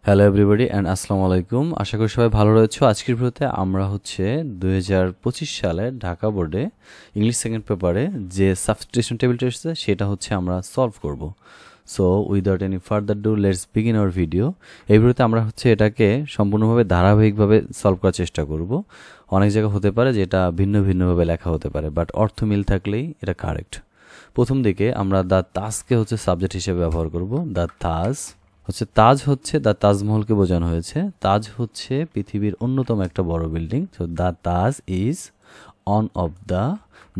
Hello everybody and আসসালামু আলাইকুম। আশা করি সবাই ভালো রয়েছে। আজকের ভিডিওতে আমরা 2025 সালে ঢাকা বোর্ডে ইংলিশ সেকেন্ড পেপারে যে সাবস্টিটিউশন টেবিলটা এসেছে সেটা আমরা সলভ করব। So without any further do let's begin hour video. এই ভিডিওতে আমরা এটাকে সম্পূর্ণভাবে ধারাবাহিকভাবে সলভ করার চেষ্টা করব। অনেক জায়গা হতে পারে যে এটা ভিন্ন ভিন্নভাবে লেখা হতে পারে, বাট অর্থ মিল থাকলেই এটা কারেক্ট। প্রথম দিকে আমরা দ্য তাজকে সাবজেক্ট হিসেবে ব্যবহার করব। দ্য তাজ দ্য তাজমহলকে বোঝানো হয়েছে। তাজ পৃথিবীর অন্যতম একটা বড় building. So the Taj is one of the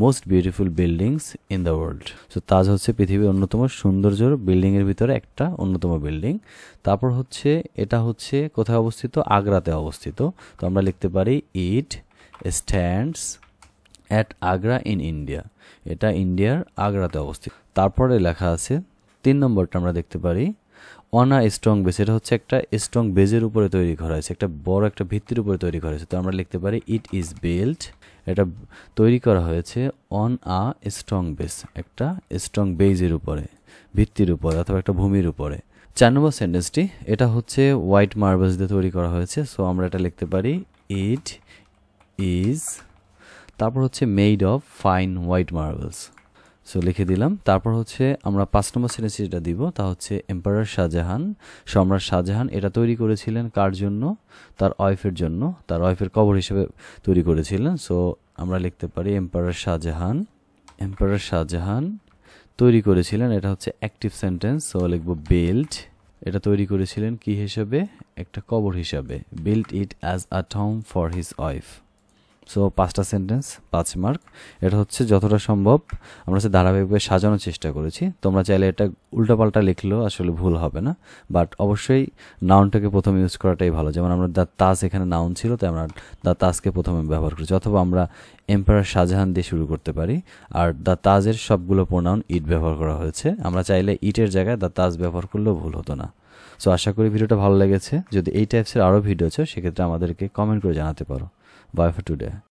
most beautiful buildings in the world. So Taj পৃথিবীর অন্যতম সৌন্দর্য বিল্ডিংয়ের ভিতরে একটা অন্যতম বিল্ডিং। তারপর এটা কোথায় অবস্থিত? আগ্রাতে অবস্থিত। তো আমরা লিখতে পারি it stands at Agra in India. এটা ইন্ডিয়ার আগ্রাতে অবস্থিত। তারপরে লেখা আছে 3 নম্বরটা আমরা দেখতে পারি অন আ স্ট্রং বেস। এটা একটা স্ট্রং বেজের উপরে তৈরি করা হয়েছে, একটা বড় একটা ভিত্তির উপরে তৈরি করা হয়েছে। তো আমরা লিখতে পারি ইট ইজ বিল্ট। এটা তৈরি করা হয়েছে অন আ স্ট্রং বেস, একটা স্ট্রং বেজের উপরে, ভিত্তির উপরে অথবা একটা ভূমির উপরে। 4 নম্বর সেন্টেন্সটি এটা হোয়াইট মার্বেলস দিয়ে তৈরি করা হয়েছে। সো আমরা এটা লিখতে পারি ইট ইজ, তারপর made of fine white marbles. So লিখে দিলাম। তারপর আমরা 5 নম্বর সেন্টেন্স যেটা দিব তা এম্পারার শাহজাহান, সম্রাট শাহজাহান এটা তৈরি করেছিলেন কার জন্য? তার ওয়াইফের জন্য, তার ওয়াইফের কবর হিসেবে তৈরি করেছিলেন। সো আমরা লিখতে পারি এম্পারার শাহজাহান তৈরি করেছিলেন। এটা অ্যাক্টিভ সেন্টেন্স। সো লিখব বিল্ট। এটা তৈরি করেছিলেন কি হিসেবে? একটা কবর হিসাবে। Built it as a tomb for his wife. So 5টা সেন্টেন্স, 5 মার্ক। এটা যতটা সম্ভব আমরা ধারাবাহিকভাবে সাজানোর চেষ্টা করেছি। তোমরা চাইলে এটা উল্টাপাল্টা লিখলেও আসলে ভুল হবে না, বাট অবশ্যই নাউনটাকে প্রথমে ইউজ করাটাই ভালো। যেমন আমরা দ্য তাজ, এখানে নাউন ছিল তাই আমরা দ্য তাজকে প্রথমে ব্যবহার করেছি, অথবা আমরা এম্পারার শাহজাহান দিয়ে শুরু করতে পারি। আর দ্য তাজের সবগুলো প্রোনাউন ইট ব্যবহার করা হয়েছে। আমরা চাইলে ইটের জায়গায় দ্য তাজ ব্যবহার করলেও ভুল হতো না। সো আশা করি ভিডিওটা ভালো লেগেছে। যদি এই টাইপসের আরও ভিডিও আছে সেক্ষেত্রে আমাদেরকে কমেন্ট করে জানাতে পারো। Bye for today.